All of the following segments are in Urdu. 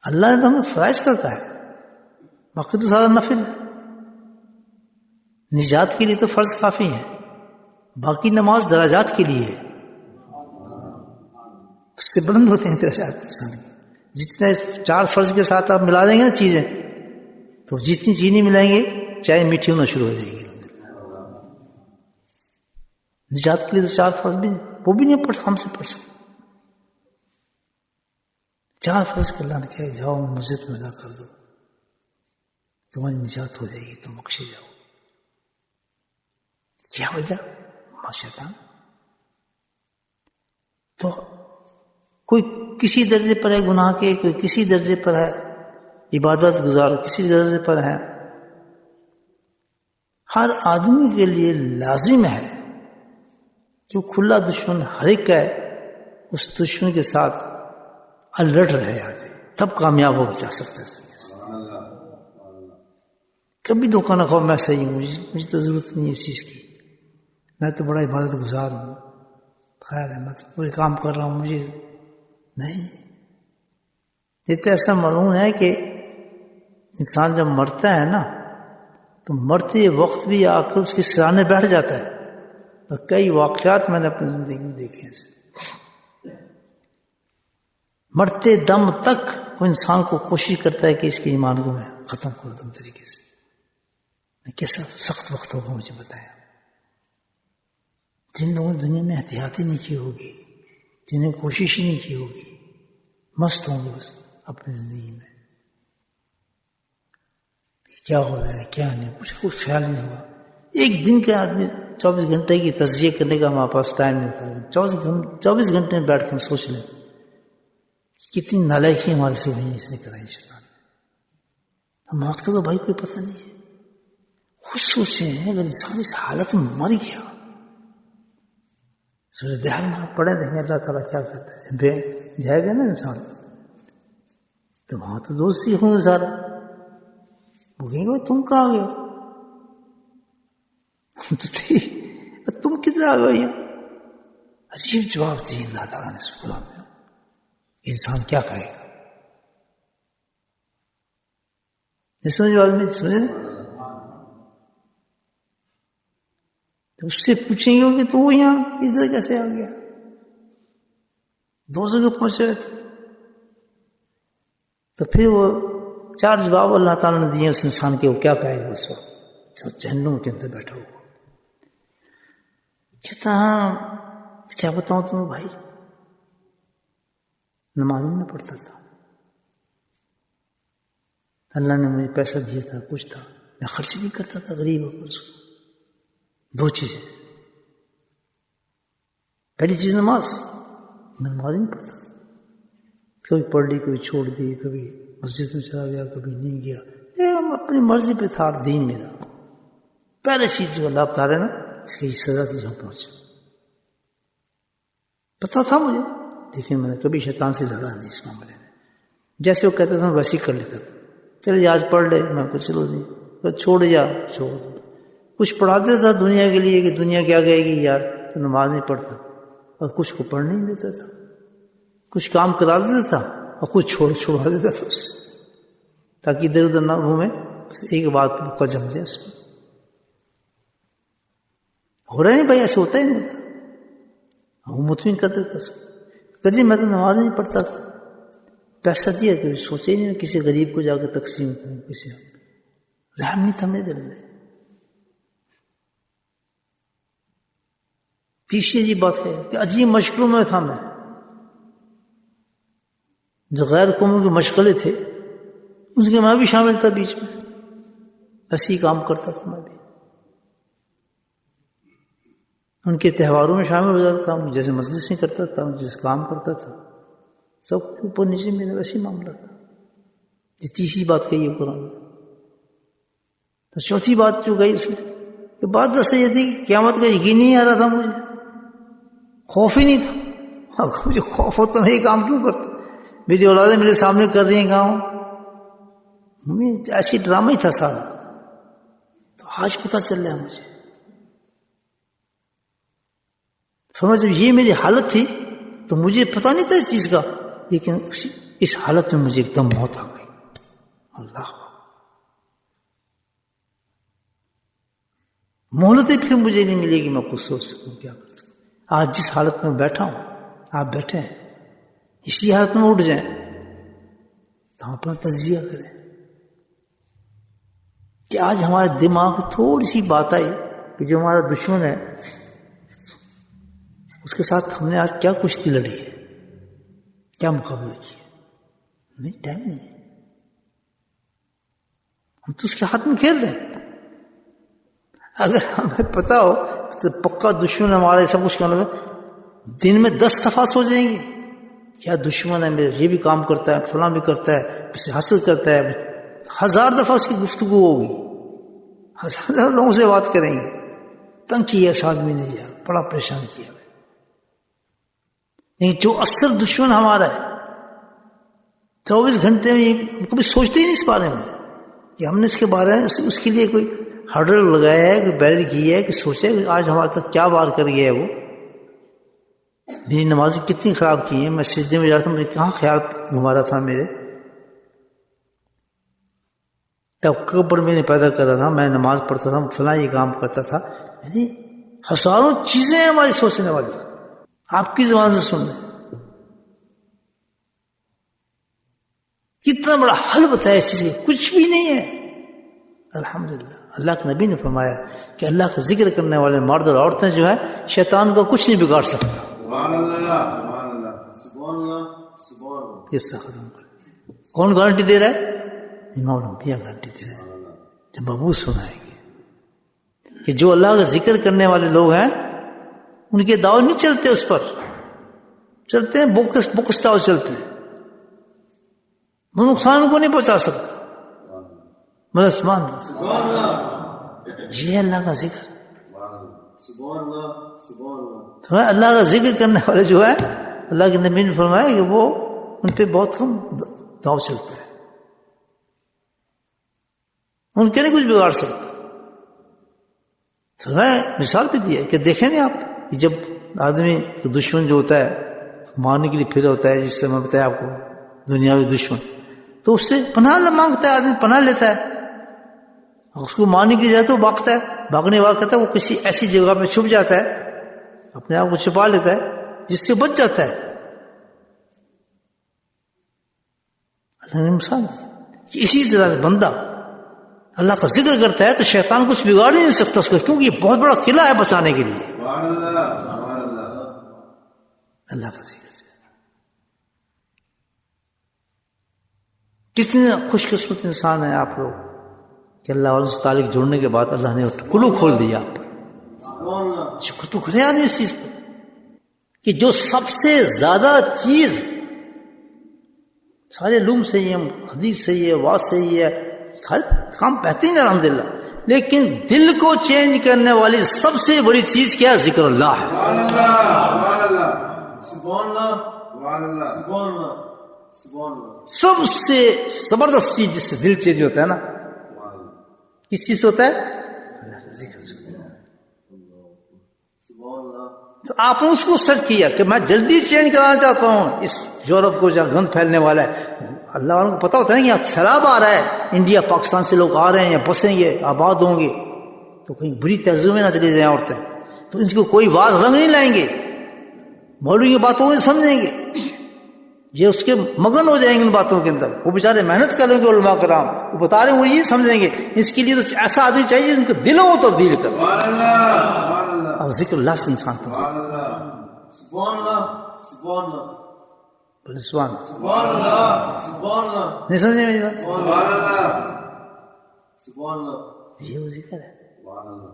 اللہ نے تو ہمیں فرائض کا کہا ہے، باقی تو سارا نفل ہے. نجات کے لیے تو فرض کافی ہے، باقی نماز درجات کے لیے ہے، اس سے بلند ہوتے ہیں درجات انسان کے. جتنے 4 فرض کے ساتھ آپ ملا دیں گے نا چیزیں، تو جتنی چینی ملائیں گے چائے میٹھی ہونا شروع ہو جائے گی. نجات کے لیے تو 4 فرض بھی وہ بھی نہیں پڑھ ہم سے پڑھ سکتے. 4 فرض کے اللہ نے کہا جاؤ مسجد میں ادا کر دو، تمہاری نجات ہو جائے گی، تم بخشے جاؤ. کیا وجہ؟ شیطان. تو کوئی کسی درجے پر ہے گناہ کے، کوئی کسی درجے پر ہے عبادت گزار، کسی درجے پر ہے. ہر آدمی کے لیے لازم ہے کہ وہ کھلا دشمن ہر ایک کا ہے، اس دشمن کے ساتھ الرٹ رہے آگے، تب کامیاب ہو جا سکتا ہے. کبھی دھوکہ نہ کھاؤ میں صحیح ہوں، مجھے تو ضرورت نہیں ہے اس چیز کی، میں تو بڑا عبادت گزار ہوں، خیر ہے میں تو پورے کام کر رہا ہوں، مجھے نہیں. یہ تو ایسا معلوم ہے کہ انسان جب مرتا ہے نا تو مرتے وقت بھی آ کر اس کے سرانے بیٹھ جاتا ہے. اور کئی واقعات میں نے اپنی زندگی میں دیکھے ہیں. مرتے دم تک وہ انسان کو کوشش کرتا ہے کہ اس کے ایمان کو میں ختم کر دوں طریقے سے. کیسا سخت وقت ہوگا مجھے بتایا. جن لوگوں نے دنیا میں احتیاط ہی نہیں کی ہوگی، جنہیں کوشش ہی نہیں کی ہوگی، مست ہوں گے بس اپنی زندگی میں، کیا ہو رہا ہے کیا نہیں، کچھ خیال نہیں ہوگا. ایک دن کے آدمی 24 گھنٹے کی تجزیہ کرنے کا ہمارے پاس ٹائم نہیں تھا. 24 گھنٹے میں بیٹھ کے ہم سوچ لیں کتنی نالائکی ہمارے سے ہوئی اس نے کرائی شیطان. ہم موت کا تو بھائی کوئی پتہ نہیں ہے. خود سوچیں اگر انسان اس حالت میں مر گیا، سورہ دہل میں پڑھے دیکھیں اللہ تعالیٰ کیا کرتا ہے. بے جائے گا نا انسان تو وہاں تو دوستی ہوں گے سارا، وہ کہیں گے تم کہاں گئے، تم کدھر آ گئے. عجیب جواب دیے اللہ تعالیٰ نے اس قرآن میں. انسان کیا کہے گا؟ نہیں سمجھ بات میں، سمجھے نا. تو اس سے پوچھیں گے کہ تو یہاں ادھر کیسے آ گیا، 2 جگہ پہنچے تھے. تو پھر وہ 4 جواب اللہ تعالیٰ نے دیے اس انسان کے. وہ کیا کہے گا اس وقت جہنم کے اندر بیٹھا ہوا؟ کہتا ہاں کیا بتاؤں تمہیں بھائی، نماز نہیں پڑھتا تھا، اللہ نے مجھے پیسہ دیا تھا، کچھ تھا، میں خرچ نہیں کرتا تھا غریب ہو کر. اس کو 2 چیزیں، پہلی چیز نماز، میں نماز نہیں پڑھتا تھا، کبھی پڑھ لی کبھی چھوڑ دی، کبھی مسجد میں چلا گیا کبھی نہیں گیا، اپنی مرضی پہ تھا دین میرا. پہلی چیز جو اللہ بتا رہے نا اس کی سزا تھی جو پہنچا، پتا تھا مجھے، لیکن میں نے کبھی شیطان سے لڑا نہیں اس معاملے میں. جیسے وہ کہتا تھا ویسے ہی کر لیتا تھا. چلے آج پڑھ لے، میں کو چلو نہیں چھوڑ جا چھوڑ دو. کچھ پڑھاتے تھا دنیا کے لیے کہ دنیا کیا کہے گی یار تو نماز نہیں پڑھتا، اور کچھ کو پڑھ نہیں دیتا تھا. کچھ کام کرا دیتا تھا اور کچھ چھوڑا دیتا تھا اس سے، تاکہ ادھر ادھر نہ گھومے، بس ایک بات کا جم جائے اس میں. ہو رہا نہیں بھائی، ایسے ہوتا ہی نہیں ہوتا. وہ مطمئن کر دیتا اس کو کہ میں تو نماز نہیں پڑھتا تھا، پیسہ دیا کہ سوچے ہی نہیں کسی غریب کو جا کے تقسیم کروں، کسی رحم نہیں تھا میرے دل میں. تیسری عجیب بات ہے کہ عجیب مشغلوں میں تھا میں، جو غیر قوموں کے مشغلے تھے اس کے میں بھی شامل تھا، بیچ میں ایسے ہی کام کرتا تھا. میں بھی ان کے تہواروں میں شامل ہو جاتا تھا، جیسے مجلس نہیں کرتا تھا، جیسے کام کرتا تھا، سب کے اوپر نیچے میرا ویسے ہی معاملہ تھا. یہ تیسری بات کہی ہے قرآن میں. تو چوتھی بات جو کہی اس نے کہ بات دس یہ تھی کہ قیامت کا یقین نہیں آ رہا تھا، مجھے خوف ہی نہیں تھا. مجھے خوف ہوتا میں یہ کام کیوں کرتا، میری اولادیں میرے سامنے کر رہی ہیں کام، ایسی ڈرامہ ہی تھا سارا. تو آج پتہ چل رہا ہے مجھے. سمجھ جب یہ میری حالت تھی تو مجھے پتہ نہیں تھا اس چیز کا، لیکن اس حالت میں مجھے ایک دم موت آ گئی. اللہ مہلتیں پھر مجھے نہیں ملے گی میں کچھ سوچ سکوں کیا کر سکوں. آج جس حالت میں بیٹھا ہوں آپ بیٹھے ہیں اسی حالت میں اٹھ جائیں تو ہم اپنا تجزیہ کریں کہ آج ہمارے دماغ میں تھوڑی سی بات آئی کہ جو ہمارا دشمن ہے اس کے ساتھ ہم نے آج کیا کشتی لڑی ہے, کیا مقابلہ کیا. نہیں, ٹائم نہیں ہے, ہم تو اس کے ہاتھ میں کھیل رہے ہیں. اگر ہمیں پتا ہو تو پکا دشمن ہمارا ایسا کچھ کرنا تھا, دن میں 10 دفعہ سو جائیں گے کیا دشمن ہے میرے, یہ بھی کام کرتا ہے, فلاں بھی کرتا ہے, اسے حاصل کرتا ہے. 1000 دفعہ اس کی گفتگو ہوگی, 1000 لوگوں سے بات کریں گے. تنگ کیا اس آدمی نے, جا بڑا پریشان کیا. لیکن جو اصل دشمن ہمارا ہے 24 گھنٹے میں ہم کبھی سوچتے ہی نہیں اس بارے میں کہ ہم نے اس کے بارے میں اس کے لیے کوئی ہرڈل لگایا ہے, کوئی بیرل کی ہے, کہ سوچے آج ہمارے تک کیا بات کر گیا ہے. وہ میری نمازیں کتنی خراب کی ہیں, میں سجدے میں جاتا ہوں مجھے کہاں خیال گھما رہا تھا میرے, تب قبر میں نے پیدا کر رہا تھا, میں نماز پڑھتا تھا, فلاں یہ کام کرتا تھا. یعنی ہزاروں چیزیں ہیں ہماری سوچنے والی, آپ کی زبان سے سن لیں. کتنا بڑا حل بتایا اس چیز کے, کچھ بھی نہیں ہے. الحمدللہ اللہ کے نبی نے فرمایا کہ اللہ کا ذکر کرنے والے مرد اور عورتیں جو ہیں شیطان کو کچھ نہیں بگاڑ سکتا. سبحان اللہ, سبحان اللہ, سبحان اللہ, سبحان اللہ. قصہ ختم کر دیا. کون گارنٹی دے رہا ہے؟ امام الانبیاء گارنٹی دے رہے ہیں, جب مبعوث سنائیں گے کہ جو اللہ کا ذکر کرنے والے لوگ ہیں ان کے داؤ نہیں چلتے, اس پر چلتے ہیں بوکس داؤ چلتے ہیں, وہ نقصان کو نہیں پہنچا سکتا. مطلب سبحان اللہ, یہ اللہ کا ذکر. سبحان اللہ, سبحان اللہ. تو اللہ کا ذکر کرنے والے جو ہے اللہ کے نبی نے فرمایا کہ وہ ان پہ بہت کم داؤ چلتا ہے, ان کے نہیں کچھ بگاڑ سکتا. تو میں مثال بھی دیا کہ دیکھیں نہیں آپ کہ جب آدمی دشمن جو ہوتا ہے مارنے کے لیے پھر ہوتا ہے, جس سے میں بتایا آپ کو دنیاوی دشمن, تو اس سے پناہ مانگتا ہے آدمی, پناہ لیتا ہے. اس کو مارنے کی جائے تو بھاگتا ہے, بھاگنے والا کہتا ہے وہ کسی ایسی جگہ پہ چھپ جاتا ہے, اپنے آپ کو چھپا لیتا ہے جس سے بچ جاتا ہے. اللہ نے مثال دی. اسی طرح سے بندہ اللہ کا ذکر کرتا ہے تو شیطان کچھ بگاڑ ہی نہیں سکتا اس کو, کیونکہ یہ بہت بڑا قلعہ ہے بچانے کے لیے. سبحان اللہ, سبحان اللہ. اللہ کا ذکر. کتنے خوش قسمت انسان ہیں آپ لوگ کہ اللہ والوں سے تعلق جوڑنے کے بعد اللہ نے کلو کھول دیا آپ پر. شکر تو کرے آدمی اس چیز پر کہ جو سب سے زیادہ چیز سارے علوم سے ہی ہے, حدیث سے ہی ہے, واعظ سے ہی ہے, سارے کام بہترین ہے الحمدللہ, لیکن دل کو چینج کرنے والی سب سے بڑی چیز کیا ہے؟ ذکر اللہ ہے. سبحان اللہ, سبحان اللہ, سبحان اللہ, سبحان اللہ, سبحان اللہ. سب سے زبردست چیز جس سے دل چینج ہوتا ہے نا, کس چیز سے ہوتا ہے؟ اللہ کا ذکر سے. تو آپ نے اس کو سرچ کیا کہ میں جلدی چینج کرانا چاہتا ہوں اس یورپ کو جہاں گند پھیلنے والا ہے. اللہ والوں کو پتا ہوتا ہے نا کہ سیلاب آ رہا ہے, انڈیا پاکستان سے لوگ آ رہے ہیں, یا بسیں گے, آباد ہوں گے, تو کہیں بری تہذیب میں نہ چلی جائیں عورتیں, تو ان کو کوئی واضح رنگ نہیں لائیں گے, مولوی کی باتوں کو سمجھیں گے, یہ اس کے مگن ہو جائیں گے ان باتوں کے اندر. وہ بیچارے محنت کریں گے علماء کرام, وہ بتا رہے ہیں وہ یہ سمجھیں گے. اس کے لیے تو ایسا آدمی چاہیے جن کے دلوں کو تبدیل کر. اور ذکر اللہ سے انسان کو سبحان اللہ, سبحان اللہ, بولے سبحان سبحان اللہ, سبحان اللہ, نہیں سمجھے میری بات؟ سبحان اللہ, سبحان اللہ, یہ وہ ذکر ہے. سبحان اللہ.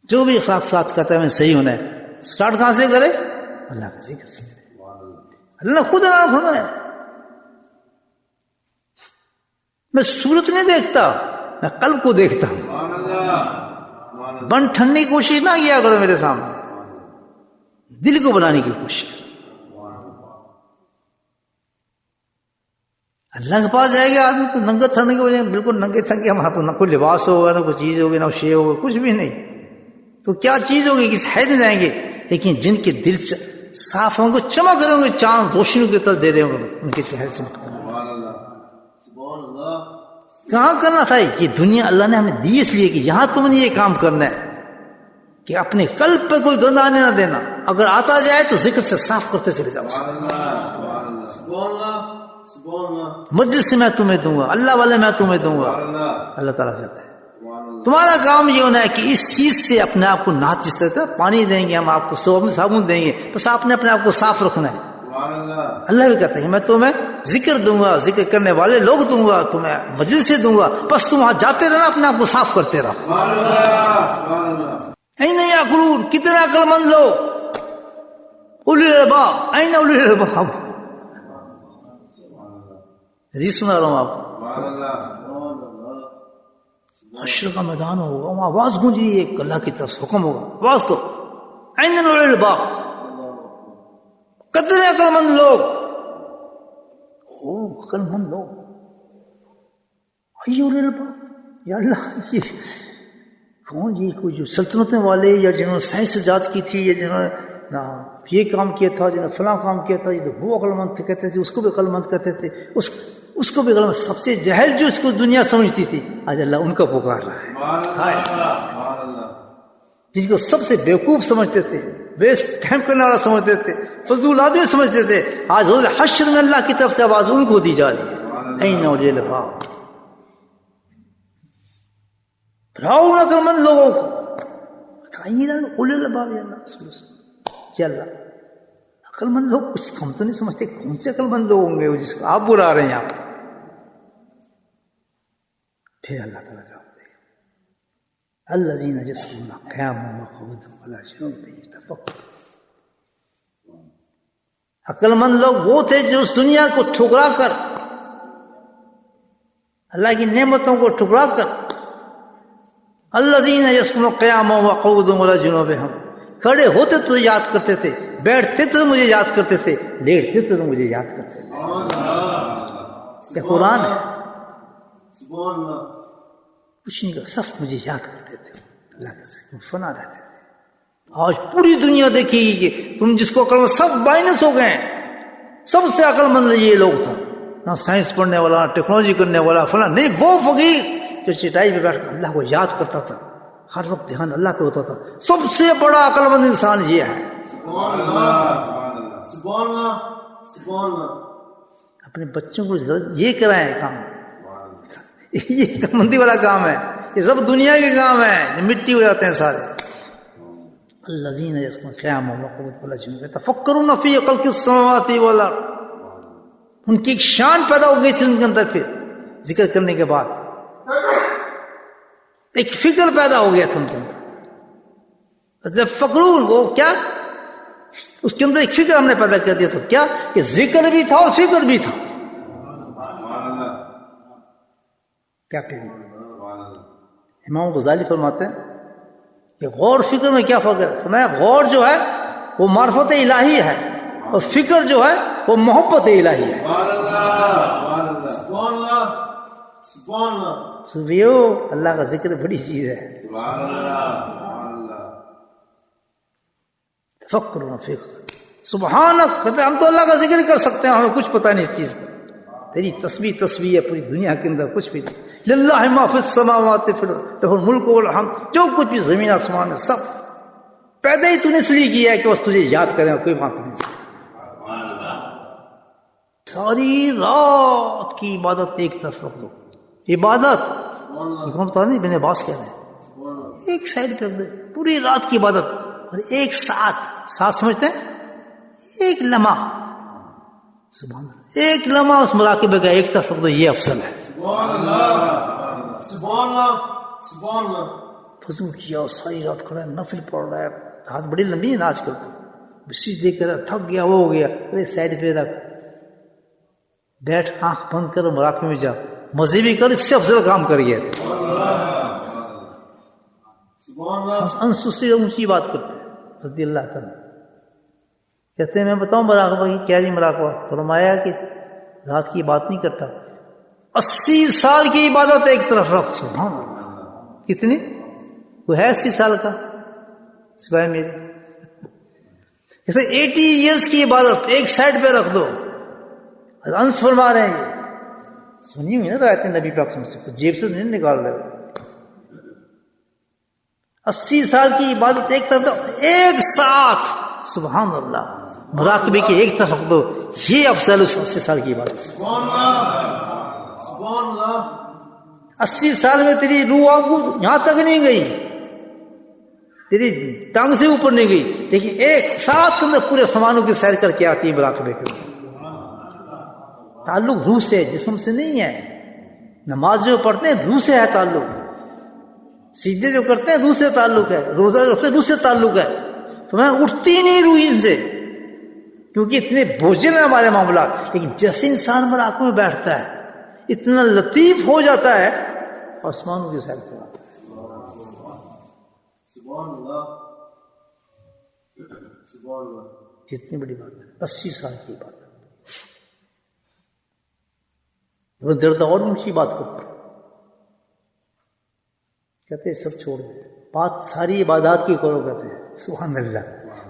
جو بھی اخلاق ساتھ کہتا ہے میں صحیح ہونا ہے, اسٹارٹ کہاں سے کرے؟ اللہ کا ذکر سے. اللہ نے خود اعلان فرمایا میں صورت نہیں دیکھتا, میں قلب کو دیکھتا ہوں. بن ٹھننے کی کوشش نہ کیا کرو میرے سامنے, دل کو بنانے کی کوشش. اللہ کے پاس جائے گا آدمی تو ننگے تھرنے کے وجہ بالکل ننگے تھنگے, ہمارے نہ کوئی لباس ہوگا, نہ کوئی چیز ہوگی, نہ شے ہوگا, کچھ بھی نہیں. تو کیا چیز ہوگی, کس حید میں جائیں گے. لیکن جن کے دل صاف ہوں گے, چمک رہے ہوں گے, چاند روشنی کی طرح دے دیں گے ان کے چہرے سے. سبحان اللہ سبحان اللہ. کہاں کرنا تھا یہ دنیا اللہ نے ہمیں دی اس لیے کہ یہاں تم نے یہ کام کرنا ہے کہ اپنے قلب پہ کوئی گند آنے نہ دینا. اگر آتا جائے تو ذکر سے صاف کرتے چلے جاؤ. سبحان اللہ سبحان اللہ سبحان اللہ. مسجد سے میں تمہیں دوں گا, اللہ والے میں تمہیں دوں گا. اللہ تعالیٰ کہتا ہے تمہارا کام یہ ہونا ہے کہ اس چیز سے اپنے آپ کو نہات, جس طرح پانی دیں گے ہم آپ کو, صابن دیں گے, بس آپ نے اپنے آپ کو صاف رکھنا ہے. اللہ بھی کہتا ہے میں تمہیں ذکر دوں گا, ذکر کرنے والے لوگ دوں گا, تمہیں مجلس سے دوں گا, بس تم وہاں جاتے رہنا, اپنے آپ کو صاف کرتے رہو. این یعقلون, کتنے عقل مند لوگ, اولی الالباب, این اولی الالباب. حدیث سنا رہا ہوں آپ. حشر کا میدان ہوگا, وہاں آواز گونج رہی ہے, ایک اللہ کی طرف سے حکم ہوگا, آواز تو این اولی الالباب, کتنے عقل مند لوگ, عقل مند لوگ, ای اولی الالباب. یا اللہ یہ کون, یہ کوئی جو سلطنتوں والے یا جنہوں نے سائنس ایجاد کی تھی, یا جنہوں نے یہ کام کیا تھا, جنہوں نے فلاں کام کیا تھا, یہ تو وہ عقل مند تھے کہتے تھے, اس کو بھی عقل مند کہتے تھے, اس کو بھی عقل مند. سب سے جہل جو اس کو دنیا سمجھتی تھی, آج اللہ ان کا پکار رہا ہے. جن کو سب سے بیوقوف سمجھتے تھے, ویسٹ ٹائم کرنے والا سمجھتے تھے, فضول آدمی سمجھتے تھے, آج روز حشر میں اللہ کی طرف سے آواز ان کو دی جا رہی ہے. این اولی الالباب, بھراؤ ان عقل مند لوگوں کو. اولی الالباب یا اللہ عقل مند لوگ کچھ ہم تو نہیں سمجھتے, کون سے عقل مند لوگ ہوں گے جس کو آپ بلا رہے ہیں یہاں پر. پھر اللہ تعالیٰ جواب دے گا, الذین یذکرون قیاما وقعودا وعلی جنوبہم یتفکرون. عقل مند لوگ وہ تھے جو اس دنیا کو ٹھکرا کر, اللہ کی نعمتوں کو ٹھکرا کر, الذین یذکرون قیاما وقعودا وعلی جنوبہم, کھڑے ہوتے تو یاد کرتے تھے, بیٹھتے تو مجھے یاد کرتے تھے, لیٹتے تو مجھے یاد کرتے تھے. یہ قرآن ہے, کچھ نہیں کر, صرف مجھے یاد کرتے تھے. اللہ کے فنا رہتے تھے. آج پوری دنیا دیکھے گی کہ تم جس کو عقل مند, سب مائنس ہو گئے ہیں. سب سے عقل مند یہ لوگ تھے, نہ سائنس پڑھنے والا, نہ ٹیکنالوجی کرنے والا فلاں نہیں, وہ فقیر جو چٹائی پہ بیٹھ کر اللہ کو یاد کرتا تھا, ہر وقت دھیان اللہ پہ ہوتا تھا. سب سے بڑا عقل مند انسان یہ ہے. اپنے بچوں کو یہ کرائیں کام, یہ عقل مندی والا کام ہے. یہ سب دنیا کے کام ہے, مٹی ہو جاتے ہیں سارے. الذین یذکرون قیاما وقعودا وعلی جنوبہم یتفکرون فی خلق السماوات والارض. ان کی ایک شان پیدا ہو گئی تھی ان کے اندر. پھر ذکر کرنے کے بعد ایک فکر پیدا ہو گیا تھا ان کے اندر. فکرون, وہ کیا, اس کے اندر ایک فکر ہم نے پیدا کر دیا تھا. کیا کہ ذکر بھی تھا اور فکر بھی تھا. کیا کہ امام غزالی فرماتے ہیں کہ غور فکر میں کیا فرق ہے. فرمایا غور جو ہے وہ معرفت الہی ہے, اور فکر جو ہے وہ محبت الہی ہے. صوفیو, اللہ کا ذکر بڑی چیز ہے. تفکر فکر سبحانک, کہتے ہم تو اللہ کا ذکر کر سکتے ہیں, ہمیں کچھ پتہ نہیں اس چیز کا. تیری تسبیح ہے پوری دنیا کے اندر, کچھ بھی نہیں. للہ ما فی السماوات لہ الملک والحمد, جو کچھ بھی زمین آسمان ہے سب پیدا ہی تو نے اس لیے کیا ہے کہ بس تجھے یاد کریں, کوئی بات نہیں. ساری رات کی عبادت ایک طرف رکھ دو. عبادت پتا نہیں ابن عباس کہہ رہے ہیں, ایک سائڈ پہ رکھ دے پوری رات کی عبادت, اور ایک ساتھ سمجھتے ہیں, ایک لمحہ, سبحان اللہ, ایک لمحہ اس مراقبے کا ایک طرف رکھ دو, یہ افضل ہے. فضول کیا, ساری رات کھڑا ہے, نفل پڑھ رہا ہے, رات بڑی لمبی ہے نا آج کل تو, بسی دیکھ کر تھک گیا, وہ ہو گیا, ارے سائڈ پہ رکھ, بیٹھ, آنکھ بند کر, مراقبے میں جا, مزے بھی کر, اس سے افضل کام کر گیا. انسوسی اونچی بات کرتے ہیں رضی اللہ تعالیٰ. کہتے ہیں میں بتاؤں مراقبہ کی کیا جی مراقبہ. فرمایا کہ رات کی بات نہیں کرتا, 80 سال کی عبادت ایک طرف رکھ. سبحان اللہ, کتنی وہ ہے 80 سال کا سوائے میرے, جیسے 80 ایئرس کی عبادت ایک سائڈ پہ رکھ دو. انس فرما رہے ہیں یہ سنی ہوئی نا تو آیت نبی پاک سے کچھ جیب سے نہیں نکال رہے. 80 سال کی عبادت ایک طرف ایک ساتھ سبحان اللہ مراقبے کی ایک طرف رکھ دو. یہ افضل 80 سال کی عبادت. سبحان اللہ سبحان اللہ. 80 سال میں تیری روح آگو یہاں تک نہیں گئی, تیری ٹانگ سے اوپر نہیں گئی, لیکن ایک ساتھ تم نے پورے سمانوں کی سیر کر کے آتی ہے مراقبے کے. تعلق روح سے جسم سے نہیں ہے. نماز جو پڑھتے ہیں روح سے ہے تعلق, سجدے جو کرتے ہیں روح سے تعلق ہے, روزہ جو رکھتے ہیں روح سے تعلق ہے. تو میں اٹھتی نہیں روح سے, کیونکہ اتنے بوجھل ہیں ہمارے معاملات. لیکن جیسے انسان مراقبے میں بیٹھتا ہے اتنا لطیف ہو جاتا ہے, آسمانوں کی سیر کرتا ہے. سبحان اللہ سبحان اللہ. کتنی بڑی بات ہے, 80 سال کی بات ہے. وہ درد اور اونچی بات کرتے کہتے ہیں سب چھوڑ دیں, بات ساری عبادات کی کرو. کہتے ہیں سبحان اللہ.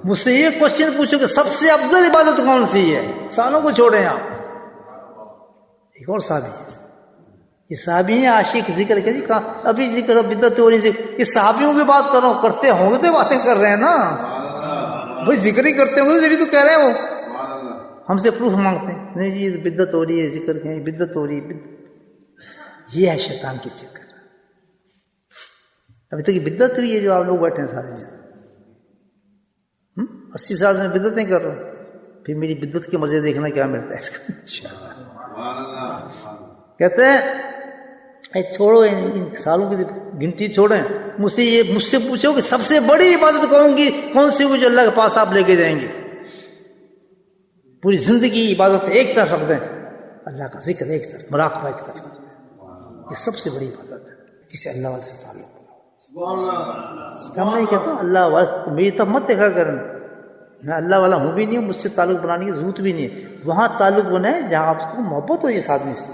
مجھ سے یہ کوشچن پوچھو کہ سب سے افضل عبادت کون سی ہے, سالوں کو چھوڑیں آپ. ایک اور صحابی ہے, یہ صحابی ہیں عاشق ذکر کے, کہا ابھی ذکر بدعت ہو رہی, یہ صحابیوں کی بات کرو, کرتے ہوں گے تو باتیں کر رہے ہیں نا بھائی, ذکر ہی کرتے ہوں گے جبھی تو کہہ رہے ہو. ہم سے پروف مانگتے ہیں, نہیں جی بدعت ہو رہی ہے, ذکر کے بدعت ہو رہی ہے. یہ ہے شیطان کی چکر. ابھی تک یہ بدعت ہوئی ہے جو آپ لوگ بیٹھے ہیں سارے. 80 سال میں بدعتیں کر رہا ہوں, پھر میری بدعت کے مزے دیکھنا کیا ملتا ہے اس کا. کہتے ہیں چھوڑو ان سالوں کی گنتی چھوڑیں, مجھ سے پوچھو کہ سب سے بڑی عبادت کون سی ہوگی جو اللہ کے پاس آپ لے کے جائیں گے. پوری زندگی عبادت ایک طرف رکھ دیں, اللہ کا ذکر ایک طرف, مراقبہ ایک طرف. یہ سب سے بڑی عبادت ہے. کسی اللہ والے سے تعلق ہم نہیں کہتا اللہ والا میری طرف مت دیکھا کریں, میں اللہ والا ہوں بھی نہیں ہوں, مجھ سے تعلق بنانے کی ضرورت بھی نہیں ہے. وہاں تعلق بنائے جہاں آپ کو محبت ہو اس آدمی سے.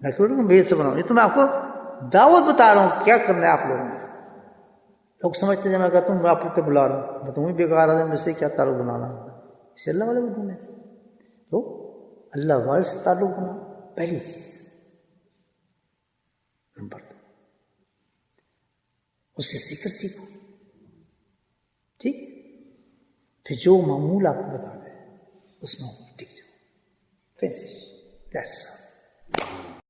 میں کہہ رہا ہوں میرے سے بناؤ, یہ تو میں آپ کو دعوت بتا رہا ہوں کیا کرنا ہے آپ لوگوں نے. لوگ سمجھتے ہیں میں کہتا ہوں میں آپ کو بلا رہا ہوں, میں تمہیں بیکار آ رہا ہوں, مجھ سے کیا تعلق بنانا ہے, اسے اللہ والے بنانا ہے. تو اللہ والے سے تعلق بنا پہلی چیز نمبر 2, اس سے ذکر سیکھو. ٹھیک, پھر جو معمول آپ کو بتا دیں اس معمول ٹھیک جاؤ. Finish, that's